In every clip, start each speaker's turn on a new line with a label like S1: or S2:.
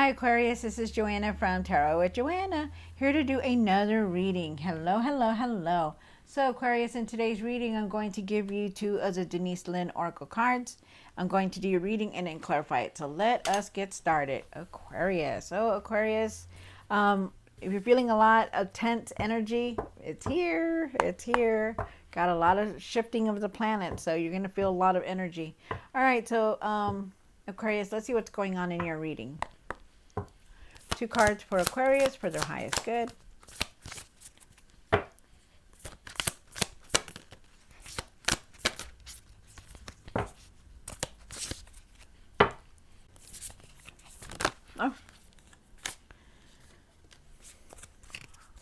S1: Hi Aquarius, this is Joanna from Tarot with Joanna, here to do another reading. Hello, hello, hello. So Aquarius, in today's reading, I'm going to give you two of the Denise Lynn Oracle cards. I'm going to do your reading and then clarify it. So let us get started. Aquarius. So Aquarius, if you're feeling a lot of tense energy, it's here. It's here. Got a lot of shifting of the planet, so you're going to feel a lot of energy. All right, so Aquarius, let's see what's going on in your reading. Two cards for Aquarius for their highest good. Oh,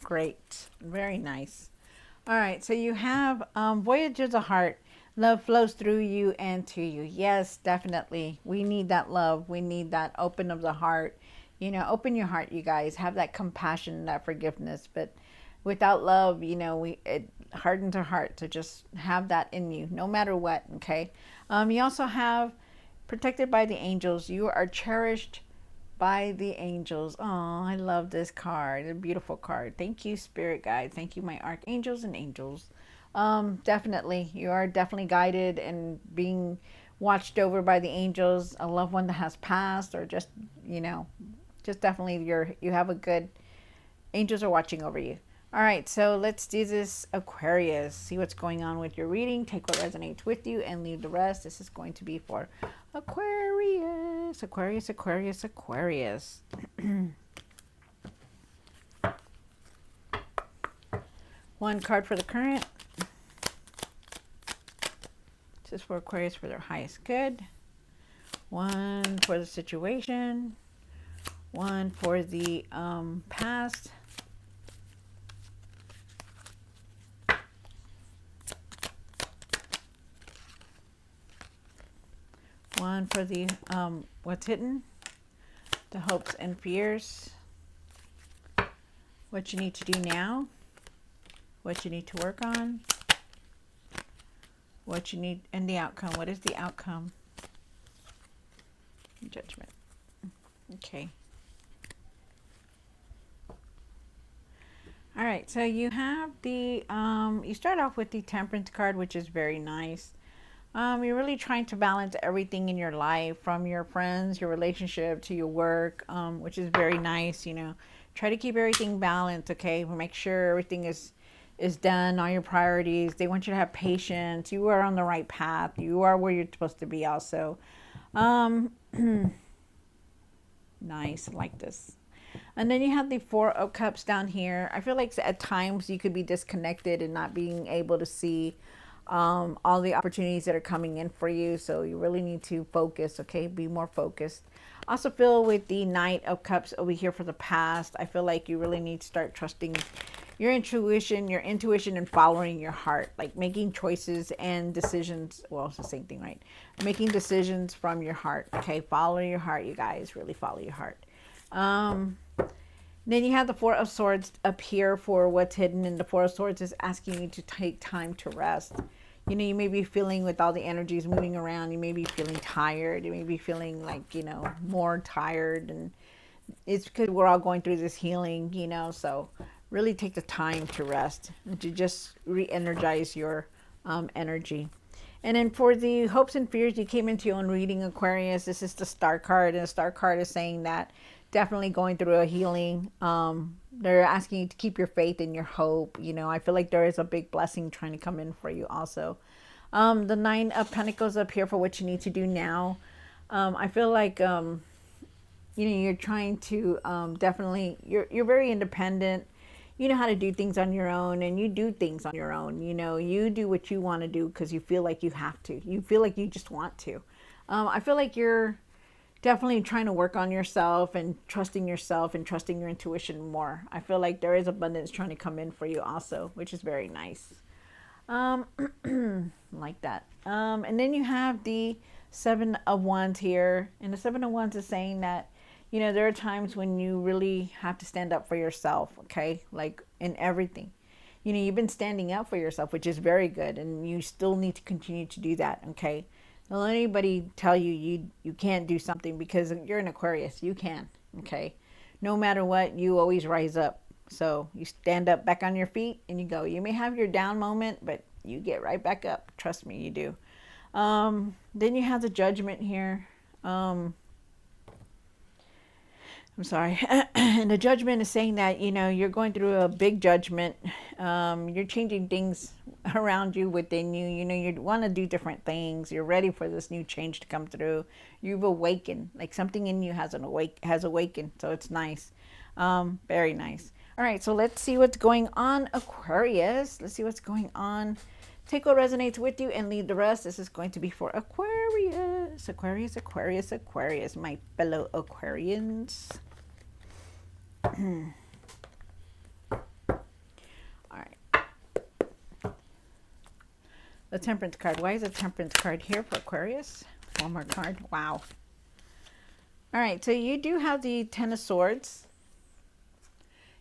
S1: great. Very nice. All right, so you have Voyage of the Heart. Love flows through you and to you. Yes, definitely. We need that love. We need that open of the heart. You know, open your heart, you guys. Have that compassion, that forgiveness. But without love, you know, it hardens our heart. So just have that in you, no matter what, okay? You also have protected by the angels. You are cherished by the angels. Oh, I love this card. A beautiful card. Thank you, spirit guide. Thank you, my archangels and angels. Definitely, you are definitely guided and being watched over by the angels. A loved one that has passed, or just, you know, just definitely you have a good, angels are watching over you. All right, so let's do this, Aquarius. See what's going on with your reading. Take what resonates with you and leave the rest. This is going to be for Aquarius. Aquarius, Aquarius, Aquarius. One card for the current. This is for Aquarius for their highest good. One for the situation. One for the past. One for the what's hidden, the hopes and fears, what you need to do now, what you need to work on, what you need, and the outcome. What is the outcome? Judgment. Okay. All right, so you have the, you start off with the Temperance card, which is very nice. You're really trying to balance everything in your life, from your friends, your relationship, to your work, which is very nice. You know, try to keep everything balanced, okay? Make sure everything is done, all your priorities. They want you to have patience. You are on the right path. You are where you're supposed to be also. Nice, I like this. And then you have the Four of Cups down here. I feel like at times you could be disconnected and not being able to see all the opportunities that are coming in for you. So you really need to focus, okay? Be more focused. Also feel with the Knight of Cups over here for the past. I feel like you really need to start trusting your intuition and following your heart, like making choices and decisions. Well, it's the same thing, right? Making decisions from your heart, okay? Follow your heart, you guys. Really follow your heart. Then you have the Four of Swords up here for what's hidden, and the Four of Swords is asking you to take time to rest. You know, you may be feeling with all the energies moving around, you may be feeling tired, you may be feeling like, you know, more tired, and it's because we're all going through this healing, you know, so really take the time to rest and to just re-energize your energy. And then for the hopes and fears, you came into your own reading, Aquarius. This is the Star card, and the Star card is saying that definitely going through a healing. They're asking you to keep your faith and your hope. You know, I feel like there is a big blessing trying to come in for you also. The Nine of Pentacles up here for what you need to do now. I feel like, you know, you're trying to definitely, you're very independent. You know how to do things on your own, and you do things on your own. You know, you do what you want to do because you feel like you have to. You feel like you just want to. I feel like you're definitely trying to work on yourself and trusting your intuition more. I feel like there is abundance trying to come in for you also, which is very nice. Like that. And then you have the Seven of Wands here, and the Seven of Wands is saying that, you know, there are times when you really have to stand up for yourself, okay? Like in everything. You know, you've been standing up for yourself, which is very good, and you still need to continue to do that, okay? Don't let anybody tell you you can't do something, because you're an Aquarius. You can, Okay. No matter what, you always rise up. So you stand up back on your feet and you go. You may have your down moment, but you get right back up. Trust me, you do. Then you have the Judgment here. I'm sorry. And the Judgment is saying that, you know, you're going through a big judgment. You're changing things around you, within you. You know, you want to do different things. You're ready for this new change to come through. You've awakened. Like something in you has awakened. So it's nice. Very nice. All right, so let's see what's going on, Aquarius. Let's see what's going on. Take what resonates with you and leave the rest. This is going to be for Aquarius. Aquarius, Aquarius, Aquarius, my fellow Aquarians. All right. The Temperance card. Why is the Temperance card here for Aquarius? One more card. Wow. All right, so you do have the Ten of Swords.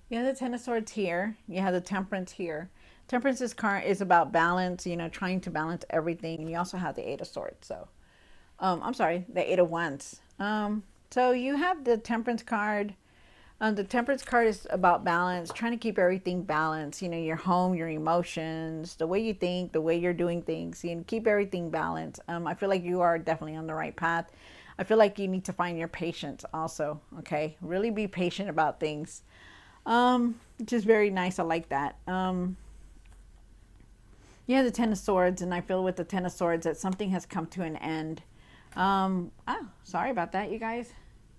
S1: You have the Ten of Swords here. You have the Temperance here. Temperance's card is about balance, you know, trying to balance everything. And you also have the Eight of Swords. So, I'm sorry, the Eight of Wands. So you have the Temperance card. The Temperance card is about balance, trying to keep everything balanced. You know, your home, your emotions, the way you think, the way you're doing things, you know, keep everything balanced. I feel like you are definitely on the right path. I feel like you need to find your patience also. Okay, really be patient about things. Which is very nice. I like that. Yeah, the Ten of Swords, and I feel with the Ten of Swords that something has come to an end. Oh, sorry about that, you guys.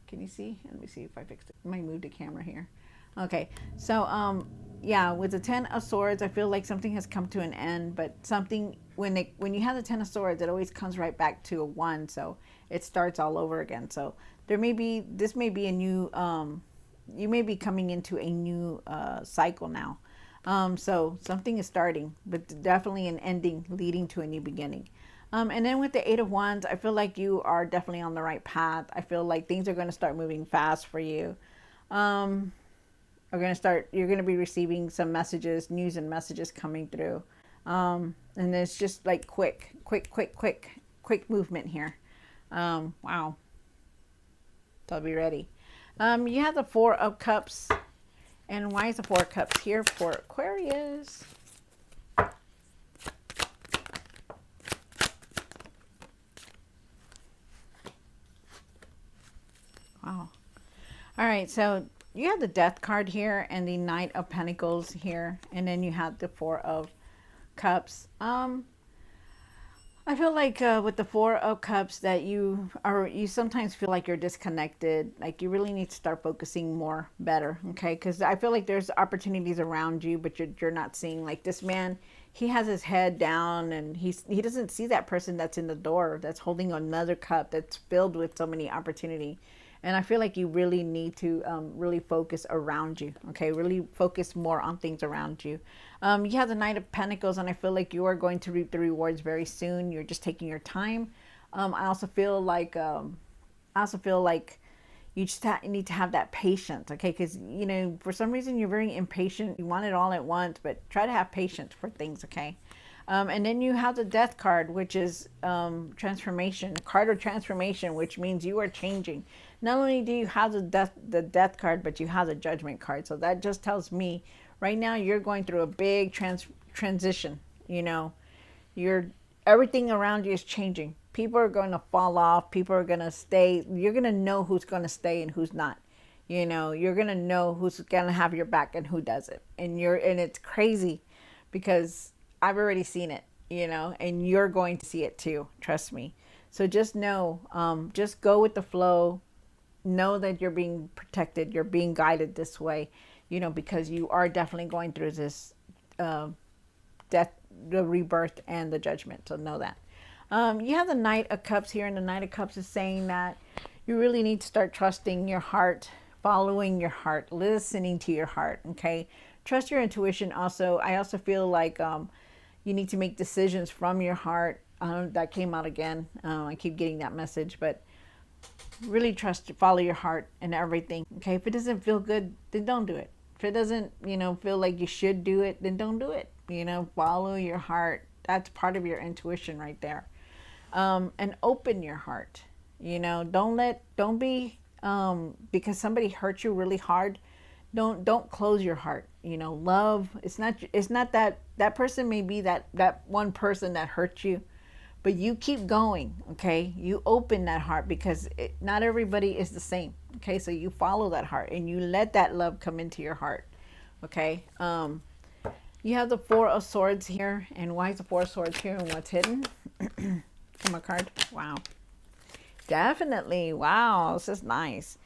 S1: Can you see? Let me see if I fixed it. I might move the camera here. Okay, so yeah, with the Ten of Swords, I feel like something has come to an end, but something when you have the Ten of Swords, it always comes right back to a one, so it starts all over again. So this may be a new you may be coming into a new cycle now. So something is starting, but definitely an ending leading to a new beginning. And then with the Eight of Wands, I feel like you are definitely on the right path. I feel like things are going to start moving fast for you. You're going to be receiving some messages, news and messages coming through. And it's just like quick movement here. Wow. So I'll be ready. You have the Four of Cups. And why is the Four of Cups here for Aquarius? Wow. All right, so you have the Death card here and the Knight of Pentacles here. And then you have the Four of Cups. I feel like with the Four of Cups that you sometimes feel like you're disconnected. Like you really need to start focusing more better, okay? Because I feel like there's opportunities around you, but you're not seeing. Like this man, he has his head down and he doesn't see that person that's in the door that's holding another cup that's filled with so many opportunity. And I feel like you really need to really focus around you, okay? Really focus more on things around you. You have the Knight of Pentacles, and I feel like you are going to reap the rewards very soon. You're just taking your time. I also feel like you just need to have that patience, okay? Because, you know, for some reason you're very impatient. You want it all at once, but try to have patience for things, okay? And then you have the Death card, which is transformation, card of transformation, which means you are changing. Not only do you have the death card, but you have the Judgment card. So that just tells me right now you're going through a big transition. You know, everything around you is changing. People are going to fall off. People are going to stay. You're going to know who's going to stay and who's not. You know, you're going to know who's going to have your back and who doesn't. And it's crazy because I've already seen it, you know, and you're going to see it too. Trust me. So just know, just go with the flow. Know that you're being protected. You're being guided this way, you know, because you are definitely going through this death, the rebirth, and the judgment. So know that. You have the Knight of Cups here, and the Knight of Cups is saying that you really need to start trusting your heart, following your heart, listening to your heart. Okay, trust your intuition. Also, I also feel like you need to make decisions from your heart. That came out again. I keep getting that message, but really follow your heart and everything. Okay, if it doesn't feel good, then don't do it. If it doesn't, you know, feel like you should do it, then don't do it. You know, follow your heart. That's part of your intuition right there. And open your heart. You know, don't be because somebody hurt you really hard, don't close your heart. You know, love, it's not that that person may be that one person that hurt you, but you keep going. Okay, you open that heart, because not everybody is the same. Okay, so you follow that heart and you let that love come into your heart. Okay. You have the Four of Swords here. And why is the Four of Swords here and what's hidden? Come on, card. Wow. Definitely. Wow. This is nice.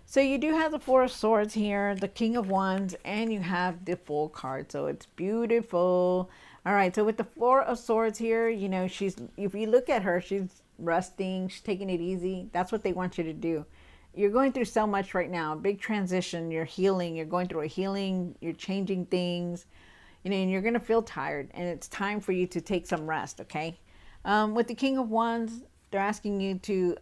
S1: So you do have the Four of Swords here, the King of Wands, and you have the Full card. So it's beautiful. All right. So with the Four of Swords here, you know, if you look at her, she's resting. She's taking it easy. That's what they want you to do. You're going through so much right now. Big transition. You're healing. You're going through a healing. You're changing things. You know, and you're going to feel tired, and it's time for you to take some rest. Okay. With the King of Wands, they're asking you to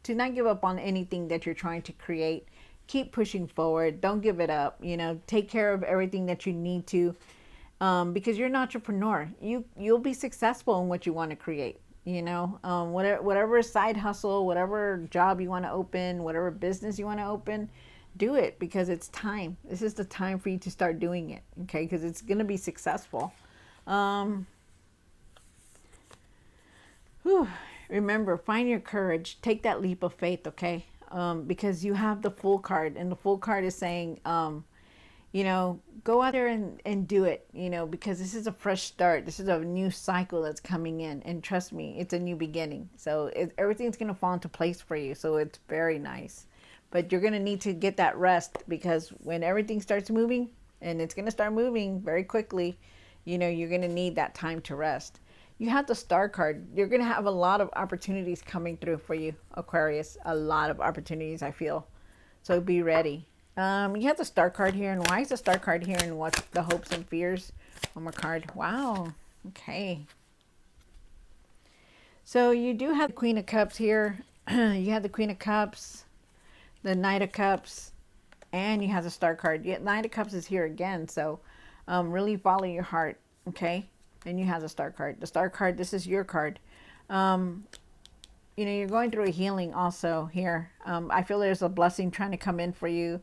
S1: not give up on anything that you're trying to create. Keep pushing forward. Don't give it up. You know, take care of everything that you need to, because you're an entrepreneur. You'll be successful in what you want to create. You know, whatever side hustle, whatever job you want to open, whatever business you want to open, do it, because it's time. This is the time for you to start doing it. Okay, because it's going to be successful. Remember, find your courage. Take that leap of faith. Okay, because you have the Full card, and the Full card is saying, you know, go out there and do it, you know, because this is a fresh start. This is a new cycle that's coming in. And trust me, it's a new beginning. So everything's going to fall into place for you. So it's very nice. But you're going to need to get that rest, because when everything starts moving, and it's going to start moving very quickly, you know, you're going to need that time to rest. You have the Star card. You're going to have a lot of opportunities coming through for you, Aquarius. A lot of opportunities, I feel. So be ready. You have the Star card here. And why is the Star card here? And what's the hopes and fears? One more card. Wow. Okay. So you do have the Queen of Cups here. You have the Queen of Cups, the Knight of Cups, and you have the Star card. Yet Knight of Cups is here again. So really follow your heart. Okay. And you have the Star card. The Star card, this is your card. You know, you're going through a healing also here. I feel there's a blessing trying to come in for you.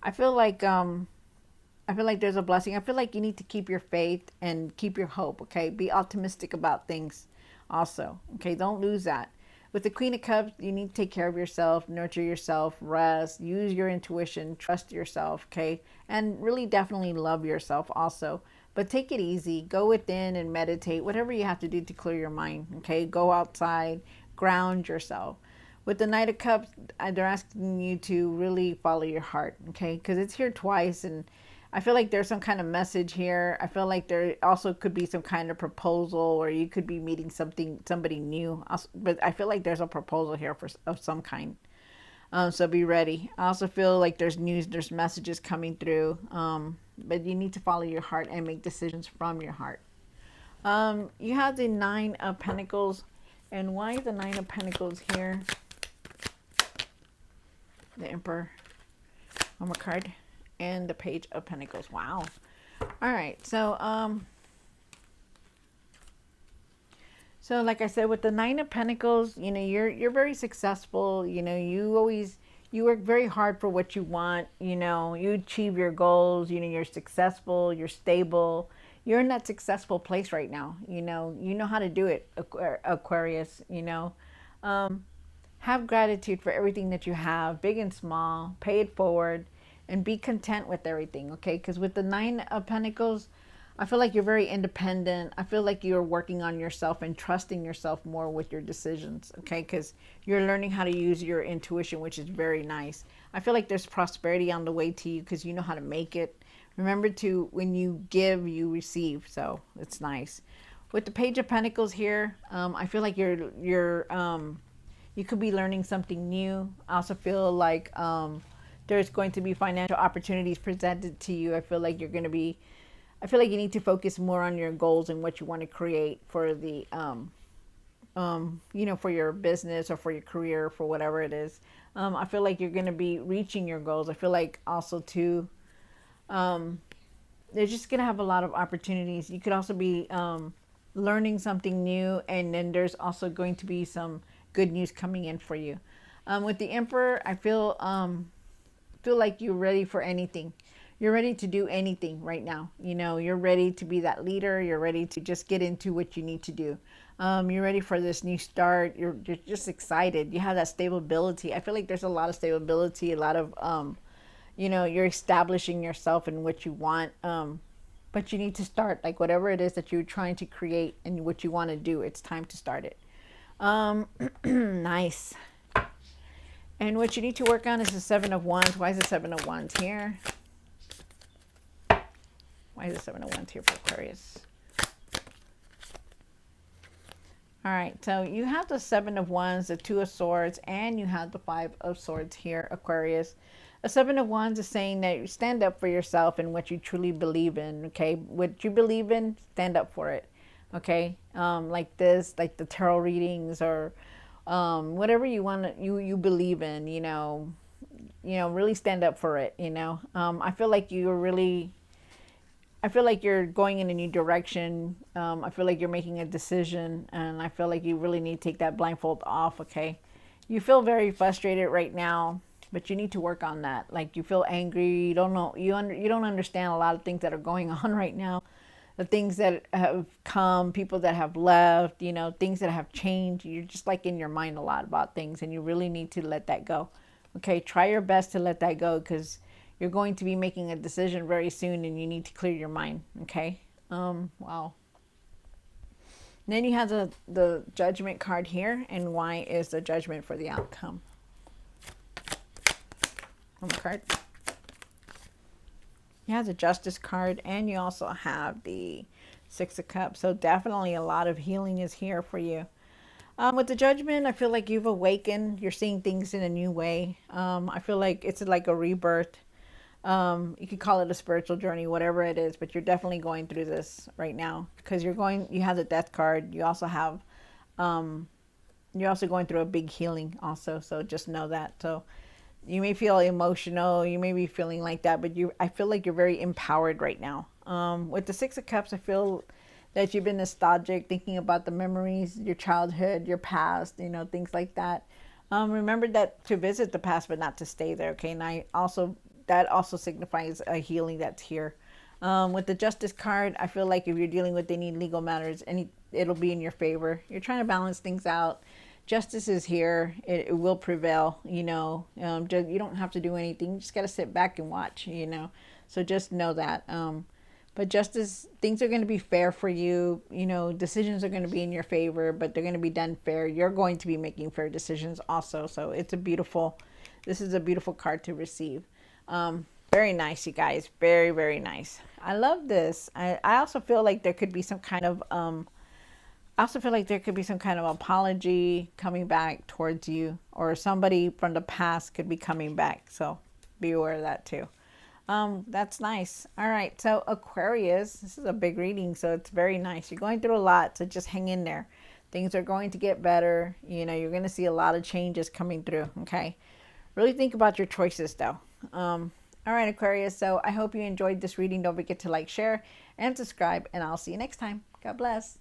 S1: I feel like there's a blessing. I feel like you need to keep your faith and keep your hope. Okay, be optimistic about things also. Okay, don't lose that. With the Queen of Cups, you need to take care of yourself, nurture yourself, rest, use your intuition, trust yourself. Okay, and really definitely love yourself also. But take it easy. Go within and meditate. Whatever you have to do to clear your mind. Okay, go outside, ground yourself. With the Knight of Cups, they're asking you to really follow your heart, okay? Because it's here twice, and I feel like there's some kind of message here. I feel like there also could be some kind of proposal, or you could be meeting somebody new. But I feel like there's a proposal here of some kind. So be ready. I also feel like there's messages coming through. But you need to follow your heart and make decisions from your heart. You have the Nine of Pentacles. And why the Nine of Pentacles here? The Emperor, one more card, and the Page of Pentacles. Wow. All right. So, so like I said, with the Nine of Pentacles, you know, you're very successful. You know, you work very hard for what you want. You know, you achieve your goals. You know, you're successful. You're stable. You're in that successful place right now. You know how to do it, Aquarius. You know. Have gratitude for everything that you have, big and small. Pay it forward and be content with everything, okay? Because with the Nine of Pentacles, I feel like you're very independent. I feel like you're working on yourself and trusting yourself more with your decisions, okay? Because you're learning how to use your intuition, which is very nice. I feel like there's prosperity on the way to you because you know how to make it. Remember to, when you give, you receive. So it's nice. With the Page of Pentacles here, I feel like you could be learning something new. I also feel like there's going to be financial opportunities presented to you. I feel like you need to focus more on your goals and what you want to create for the, you know, for your business or for your career, for whatever it is. I feel like you're going to be reaching your goals. I feel like also too, they're just going to have a lot of opportunities. You could also be learning something new, and then there's also going to be some good news coming in for you. With the Emperor, I feel like you're ready for anything. You're ready to do anything right now. You know, you're ready to be that leader. You're ready to just get into what you need to do. You're ready for this new start. You're just excited. You have that stability. I feel like there's a lot of stability, a lot of, you know, you're establishing yourself in what you want. But you need to start, like whatever it is that you're trying to create and what you want to do, it's time to start it. Nice. And what you need to work on is the Seven of Wands. Why is the Seven of Wands here? Why is the Seven of Wands here for Aquarius? All right, so you have the Seven of Wands, the Two of Swords, and you have the Five of Swords here, Aquarius. The Seven of Wands is saying that you stand up for yourself and what you truly believe in, okay? What you believe in, stand up for it, okay? Like this, like the tarot readings or whatever you want, you believe in, you know, really stand up for it, you know? I feel like you're really... I feel like you're going in a new direction. I feel like you're making a decision, and I feel like you really need to take that blindfold off, okay? You feel very frustrated right now, but you need to work on that. Like, you feel angry. You don't know. You don't understand a lot of things that are going on right now. The things that have come, people that have left, you know, things that have changed. You're just like in your mind a lot about things, and you really need to let that go, okay? Try your best to let that go, because you're going to be making a decision very soon and you need to clear your mind, okay? Wow. And then you have the Judgment card here, and why is the Judgment for the outcome? One more card. You have the Justice card, and you also have the Six of Cups. So definitely a lot of healing is here for you. With the Judgment, I feel like you've awakened. You're seeing things in a new way. I feel like it's like a rebirth. You could call it a spiritual journey, whatever it is, but you're definitely going through this right now because you have the Death card. You also have, you're also going through a big healing also. So just know that. So you may feel emotional. You may be feeling like that, but I feel like you're very empowered right now. With the Six of Cups, I feel that you've been nostalgic, thinking about the memories, your childhood, your past, you know, things like that. Remember that to visit the past, but not to stay there. Okay. And that also signifies a healing that's here. With the Justice card, I feel like if you're dealing with any legal matters, it'll be in your favor. You're trying to balance things out. Justice is here. It will prevail, you know. You don't have to do anything. You just got to sit back and watch, you know. So just know that. But justice, things are going to be fair for you. You know, decisions are going to be in your favor, but they're going to be done fair. You're going to be making fair decisions also. So this is a beautiful card to receive. Very nice, you guys. Very, very nice. I love this. I also feel like there could be some kind of apology coming back towards you, or somebody from the past could be coming back. So be aware of that too. That's nice. All right. So Aquarius, this is a big reading, so it's very nice. You're going through a lot, so just hang in there. Things are going to get better. You know, you're going to see a lot of changes coming through. Okay. Really think about your choices though. All right, Aquarius. So I hope you enjoyed this reading. Don't forget to like, share, and subscribe, and I'll see you next time. God bless.